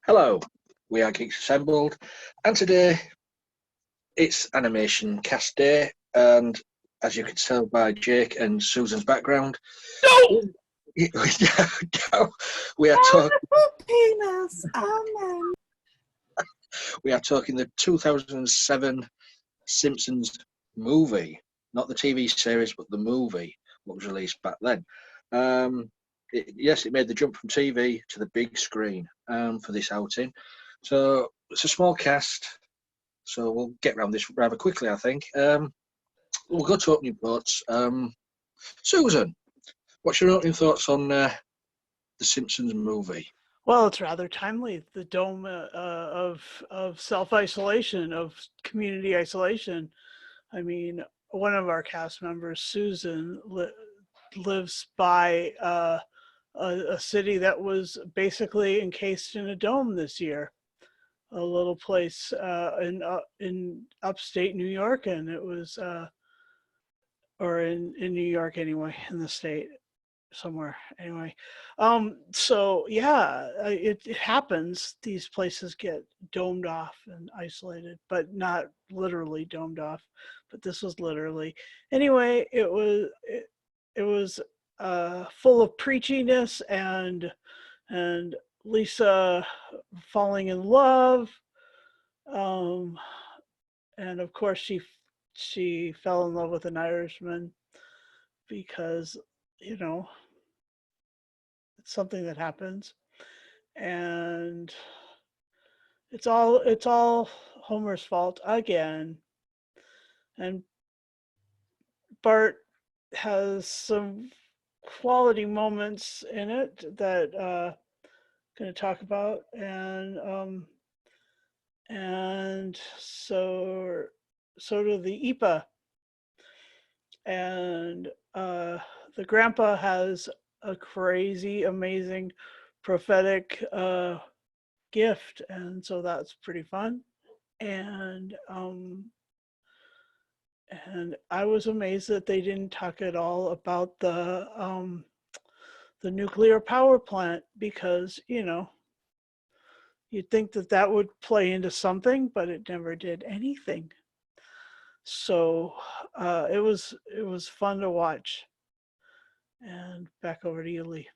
Hello, we are Geeks Assembled, and today it's Animation Cast Day, and as you can tell by Jake and Susan's background, No! we are talking. Penis. Amen. We are talking the 2007 Simpsons movie, not the TV series, but the movie, what was released back then. Yes, it made the jump from TV to the big screen for this outing. So it's a small cast. So we'll get around this rather quickly, I think. We'll go to opening thoughts. Susan, what's your opening thoughts on the Simpsons movie? Well, it's rather timely. The dome of self-isolation, of community isolation. I mean, one of our cast members, Susan, lives by a city that was basically encased in a dome this year. A little place in upstate New York, and it was, or in New York anyway, in the state. Somewhere anyway. So yeah, it happens. These places get domed off and isolated, but not literally domed off, but this was literally. Anyway, it was full of preachiness and Lisa falling in love, um and of course she fell in love with an Irishman because, you know, it's something that happens, and it's all Homer's fault again. And Bart has some quality moments in it that going to talk about, and so do the IPA, and the grandpa has a crazy, amazing prophetic gift, and so that's pretty fun. And and I was amazed that they didn't talk at all about the nuclear power plant, because, you know, you'd think that that would play into something, but it never did anything. So it was fun to watch. And back over to you, Lee.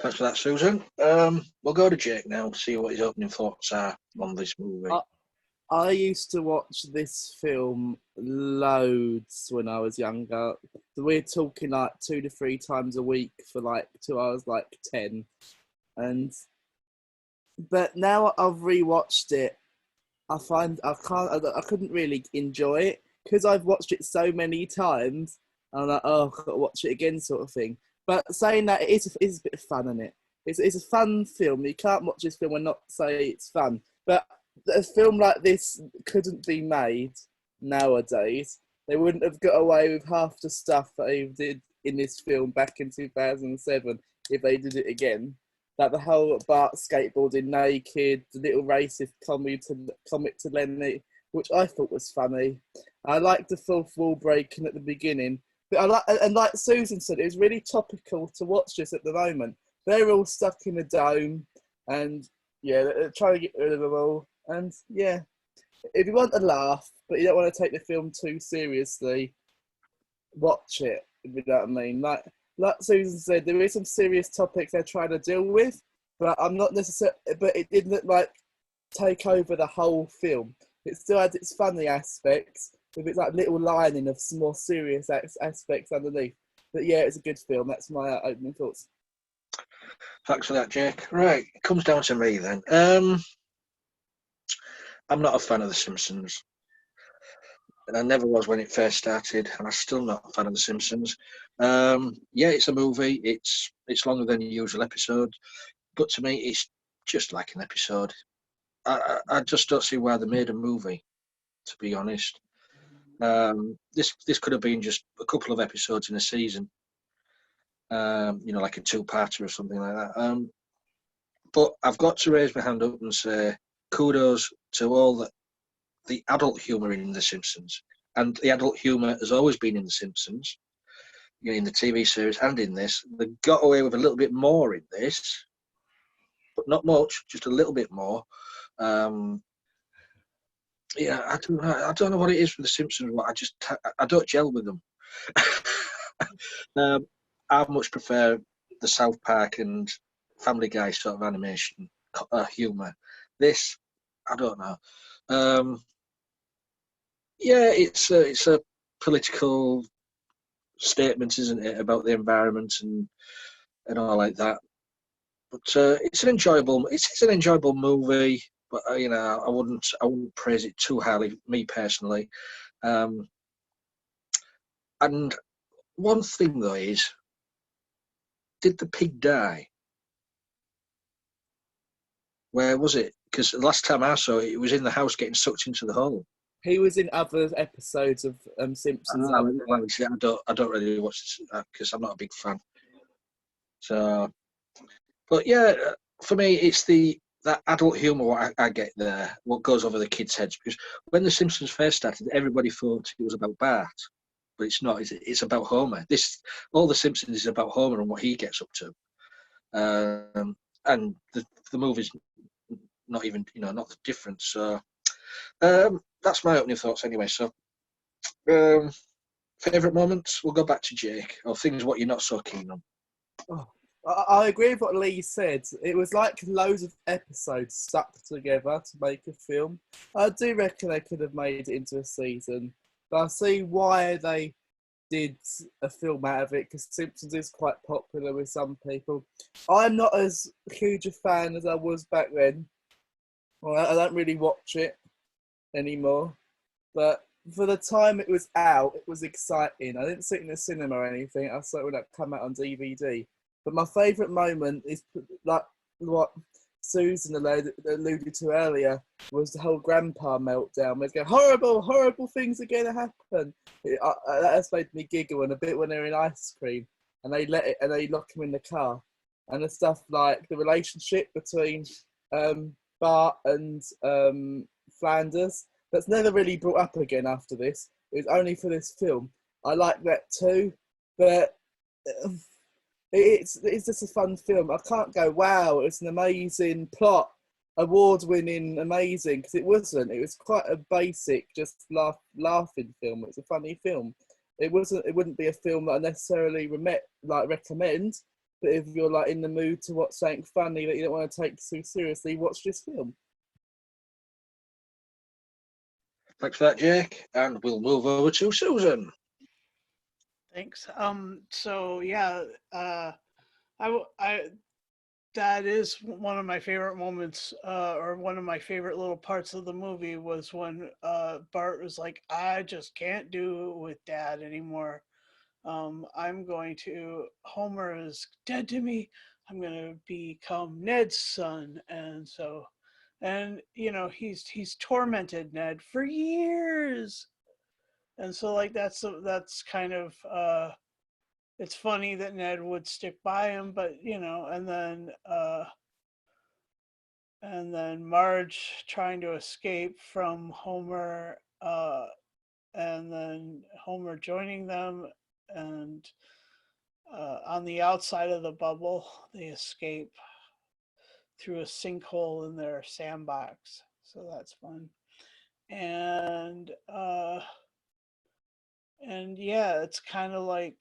Thanks for that, Susan. We'll go to Jake now to see what his opening thoughts are on this movie. I used to watch this film loads when I was younger. We're talking like 2 to 3 times a week for like 2 hours, like 10. But now I've rewatched it, I find I couldn't really enjoy it because I've watched it so many times. I'm like, oh, I've got to watch it again, sort of thing. But saying that, it is a bit of fun in it. It's a fun film. You can't watch this film and not say it's fun. But a film like this couldn't be made nowadays. They wouldn't have got away with half the stuff that they did in this film back in 2007 if they did it again. Like the whole Bart skateboarding naked, the little racist comic to Lenny, which I thought was funny. I liked the fourth wall breaking at the beginning. But like Susan said, it was really topical to watch this at the moment. They're all stuck in a dome, and yeah, they're trying to get rid of them all. And yeah, if you want to laugh, but you don't want to take the film too seriously, watch it, if you know what I mean. Like Susan said, there is some serious topics they're trying to deal with, but I'm not necessarily. But it didn't like take over the whole film. It still had its funny aspects, with its like little lining of some more serious aspects underneath. But yeah, it's a good film. That's my opening thoughts. Thanks for that, Jake. Right, it comes down to me then. I'm not a fan of The Simpsons. And I never was when it first started, and I'm still not a fan of The Simpsons. Yeah, it's a movie. It's longer than the usual episode, but to me, it's just like an episode. I just don't see why they made a movie, to be honest. This could have been just a couple of episodes in a season, like a two-parter or something like that. But I've got to raise my hand up and say kudos to all the adult humour in The Simpsons. And the adult humour has always been in The Simpsons, in the TV series and in this. They got away with a little bit more in this, but not much, just a little bit more. Yeah, I don't know what it is with the Simpsons. I don't gel with them. I much prefer the South Park and Family Guy sort of animation humour. This, I don't know. Yeah, it's a political statement, isn't it, about the environment and all like that. But it's an enjoyable movie. But I wouldn't praise it too highly, me personally. And one thing though is, did the pig die? Where was it? Because the last time I saw it, it was in the house getting sucked into the hole. He was in other episodes of Simpsons. See, I don't really watch because I'm not a big fan. So, but yeah, for me, it's that adult humour what I get there, what goes over the kids' heads. Because when the Simpsons first started, everybody thought it was about Bart, but it's not. It's about Homer. All the Simpsons is about Homer and what he gets up to. And the movie's not even not different. So that's my opening thoughts anyway. So favourite moments, we'll go back to Jake, or things what you're not so keen on. Oh, I agree with what Lee said. It was like loads of episodes stuck together to make a film. I do reckon they could have made it into a season, but I see why they did a film out of it, because Simpsons is quite popular with some people. I'm not as huge a fan as I was back then. Well, I don't really watch it anymore, but for the time it was out, it was exciting. I didn't see it in the cinema or anything. I saw it when it came out on DVD. But my favourite moment is like what Susan alluded to earlier, was the whole grandpa meltdown. Where it's going, horrible, horrible things are going to happen. That has made me giggle, and a bit when they're in ice cream and they lock him in the car, and the stuff like the relationship between Bart and Flanders. That's never really brought up again after this. It was only for this film. I like that too, but it's just a fun film. I can't go, wow, it's an amazing plot, award-winning, amazing, because it wasn't. It was quite a basic, just laughing film. It's a funny film. It wouldn't be a film that I necessarily recommend. But if you're like in the mood to watch something funny that you don't want to take too seriously, watch this film. Thanks for that, Jake. And we'll move over to Susan. Thanks. So yeah, that is one of my favorite moments, or one of my favorite little parts of the movie was when Bart was like, "I just can't do it with Dad anymore. Homer is dead to me. I'm gonna become Ned's son," and so, and he's tormented Ned for years, and so like that's kind of it's funny that Ned would stick by him, but and then Marge trying to escape from Homer, and then Homer joining them, and on the outside of the bubble, they escape through a sinkhole in their sandbox. So that's fun. And yeah, it's kind of like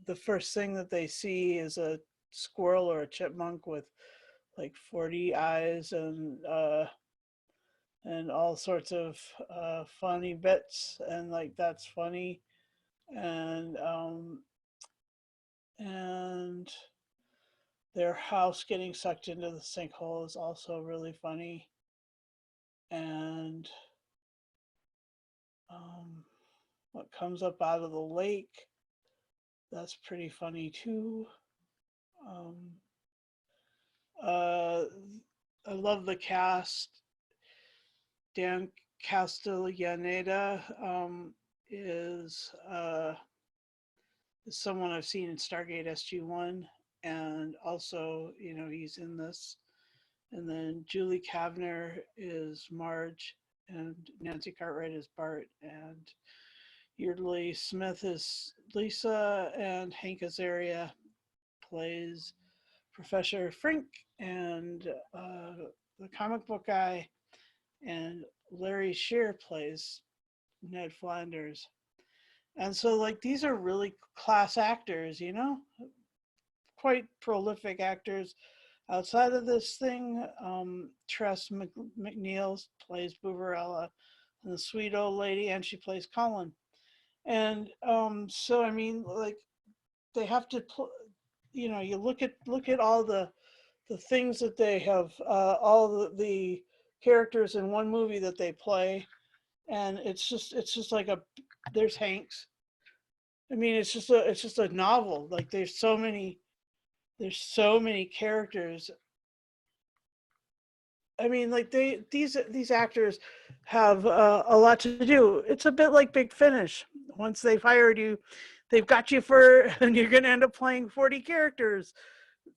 the first thing that they see is a squirrel or a chipmunk with like 40 eyes and all sorts of funny bits, and like that's funny, and and their house getting sucked into the sinkhole is also really funny, and what comes up out of the lake, that's pretty funny too. um, uh, I love the cast. Dan Castellaneta is someone I've seen in Stargate SG-1, and also he's in this. And then Julie Kavner is Marge, and Nancy Cartwright is Bart, and Yeardley Smith is Lisa, and Hank Azaria plays Professor Frink and the comic book guy, and Larry Shear plays Ned Flanders. And so, like, these are really class actors, you know, quite prolific actors. Outside of this thing, Tress McNeil plays Booberella, and the sweet old lady, and she plays Colin. And so, I mean, like, they have to, you know, you look at all the things that they have, all the characters in one movie that they play, and it's just like there's Hanks. I mean, it's just a novel. Like, there's so many characters. I mean, like, these actors have a lot to do. It's a bit like Big Finish. Once they've hired you, they've got you for, and you're going to end up playing 40 characters.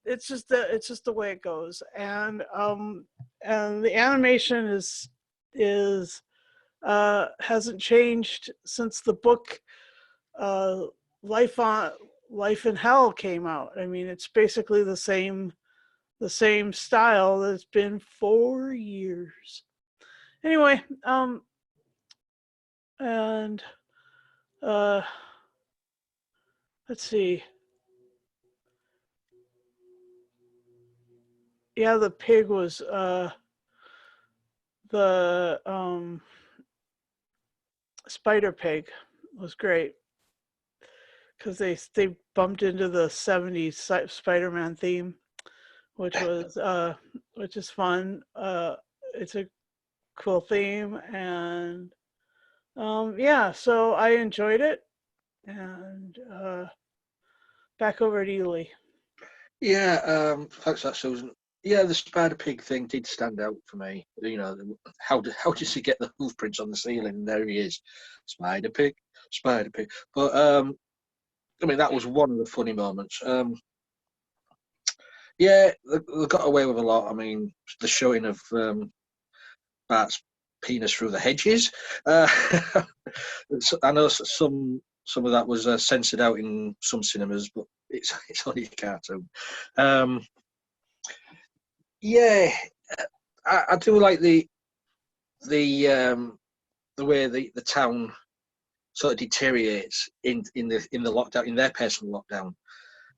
It's just the way it goes. And the animation is hasn't changed since the book Life in Hell came out. I mean, it's basically the same style that's been for years. Anyway, and let's see. Yeah, the pig was the Spider Pig was great, because they bumped into the 70s Spider-Man theme, which is fun. It's a cool theme, and yeah, so I enjoyed it. And back over to you, Lee. Yeah, thanks for that, Susan. Yeah, the Spider Pig thing did stand out for me. You know, how does he get the hoof prints on the ceiling? There he is, Spider Pig, Spider Pig. But I mean, that was one of the funny moments. Yeah, they got away with a lot. I mean, the showing of Bart's penis through the hedges. I know some of that was censored out in some cinemas, but it's only a cartoon. Yeah, I do like the way the town sort of deteriorates in the lockdown, in their personal lockdown.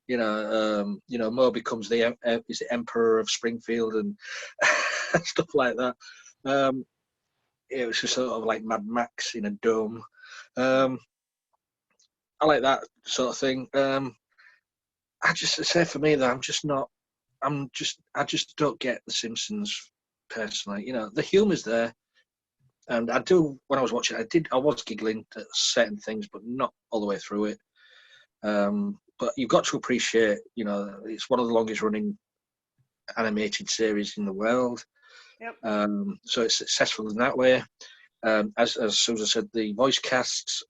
Mo becomes is the emperor of Springfield and stuff like that. It was just sort of like Mad Max in a dome. I like that sort of thing. I just say for me though, I just don't get the Simpsons personally. You know, the humour's there, and I do. When I was watching, I was giggling at certain things, but not all the way through it. But you've got to appreciate, you know, it's one of the longest running animated series in the world. Yep. So it's successful in that way. As Susan said, the voice cast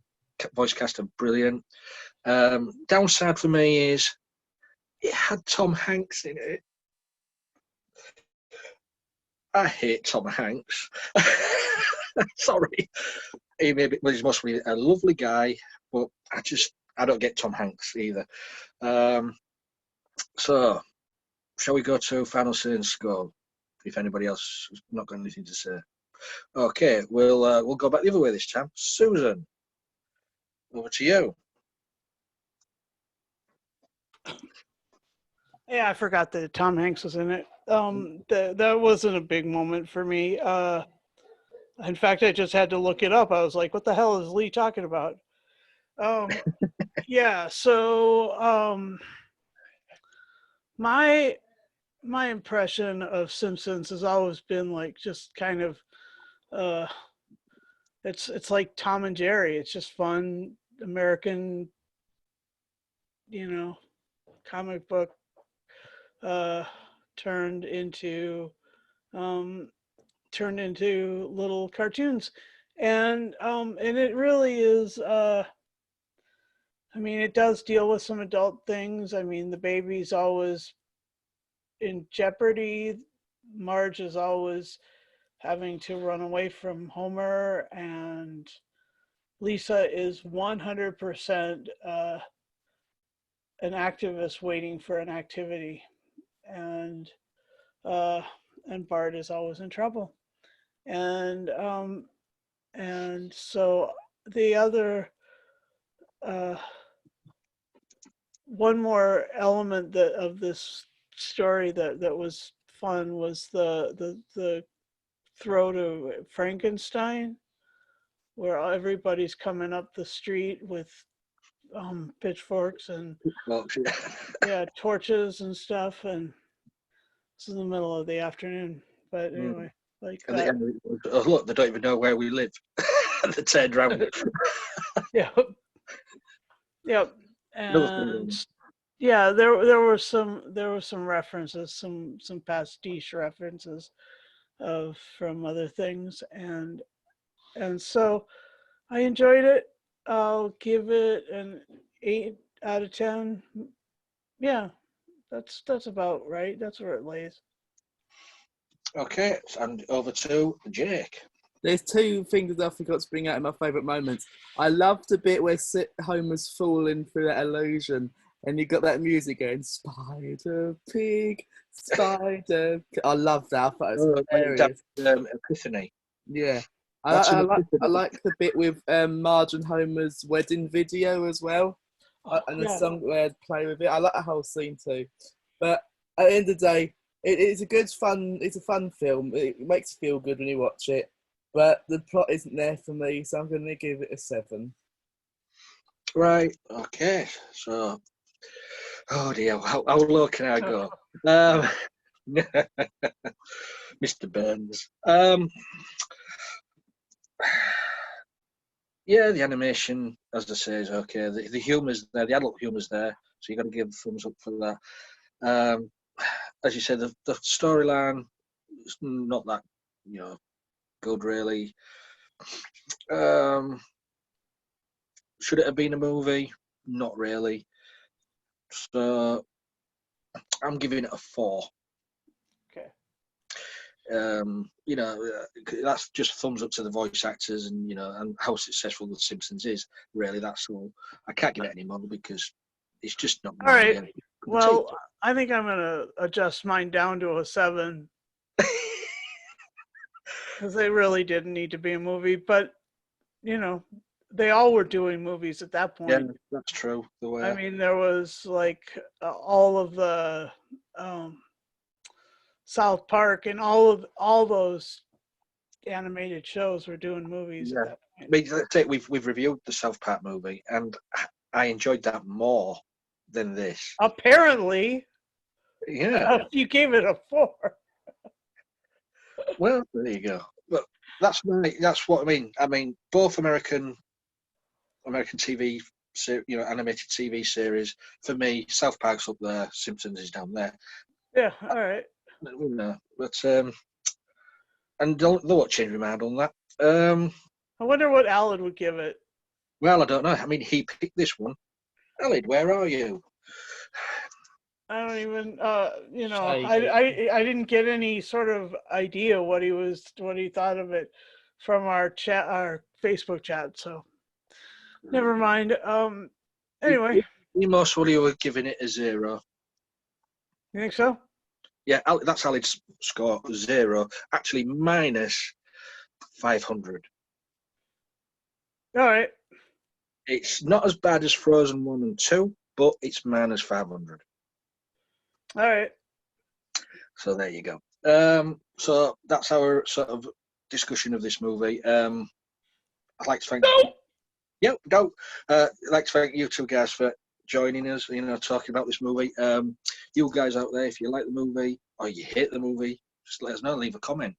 are brilliant. Downside for me is it had Tom Hanks in it. I hate Tom Hanks. Sorry. He's mostly a lovely guy, but I don't get Tom Hanks either. So, shall we go to final say and score? If anybody else has not got anything to say. Okay, we'll go back the other way this time. Susan, over to you. Yeah, I forgot that Tom Hanks was in it. That wasn't a big moment for me. In fact, I just had to look it up. I was like, "What the hell is Lee talking about?" Yeah. So my impression of Simpsons has always been like just kind of it's like Tom and Jerry. It's just fun American, you know, comic book turned into little cartoons, and it really is. I mean, it does deal with some adult things. I mean, the baby's always in jeopardy. Marge is always having to run away from Homer, and Lisa is 100% an activist waiting for an activity. and Bart is always in trouble. And so the other one more element of this story that was fun was the throw to Frankenstein, where everybody's coming up the street with pitchforks and Well, torches and stuff, and it's in the middle of the afternoon. But anyway, like and that. oh, look, they don't even know where we live. They turned around. Yep. And yeah, there were some references, some pastiche references from other things, and so I enjoyed it. I'll give it an 8 out of 10. Yeah, that's about right. That's where it lays. Okay, and over to Jake. There's two things I forgot to bring out in my favourite moments. I loved the bit where Homer's falling through that illusion, and you got that music going, Spider Pig, Spider. I love that. I thought it was hilarious. Epiphany. Yeah. I like the bit with Marge and Homer's wedding video as well, and the song where they play with it. I like the whole scene too. But at the end of the day, it's a fun film. It makes you feel good when you watch it. But the plot isn't there for me, so I'm going to give it a 7. Right. Okay. So, oh dear, how low can I go? Mr. Burns. Yeah, the animation, as I say, is okay. The humour's there, the adult humour's there, so you got to give thumbs up for that. As you said, the storyline is not that, good really. Should it have been a movie? Not really. So I'm giving it a 4. Okay. That's just thumbs up to the voice actors and how successful The Simpsons is. Really, that's all. I can't give it any more because it's just not. All right. Well, I think I'm gonna adjust mine down to a 7 because they really didn't need to be a movie, but they all were doing movies at that point. Yeah, that's true. I mean, there was like all of the South Park and all those animated shows were doing movies at that point. We've reviewed the South Park movie, and I enjoyed that more than this. Apparently, yeah, you gave it a 4. Well, there you go. But that's what I mean. I mean, both American TV, animated TV series. For me, South Park's up there. Simpsons is down there. Yeah. All right. But and they won't change my mind on that. I wonder what Alad would give it. Well, I don't know. I mean, he picked this one. Alad, where are you? I don't even, I didn't get any sort of idea what he thought of it from our Facebook chat. So never mind. Anyway. Most would you were giving it a 0. You think so? Yeah, that's Alad's score, 0. Actually, minus 500. All right. It's not as bad as Frozen 1 and 2, but it's minus 500. All right. So there you go. So that's our sort of discussion of this movie. I'd like to thank. I'd like to thank you two guys for joining us. Talking about this movie. You guys out there, if you like the movie or you hate the movie, just let us know. Leave a comment.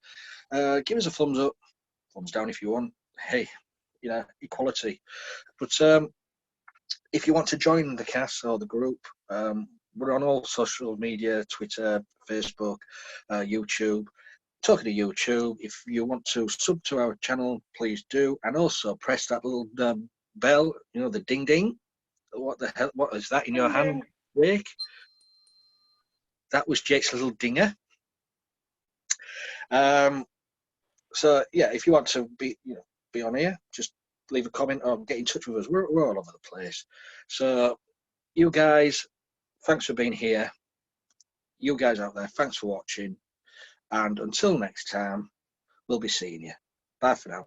Give us a thumbs up, thumbs down if you want. Hey, equality. But if you want to join the cast or the group, we're on all social media, Twitter, Facebook, YouTube. Talking to YouTube, if you want to sub to our channel, please do. And also press that little bell, the ding ding. What the hell? What is that in your hand, Jake? That was Jake's little dinger. So yeah, if you want to be on here, just leave a comment or get in touch with us. We're all over the place. So you guys, thanks for being here. you guys out there, thanks for watching. And until next time, we'll be seeing you. Bye for now.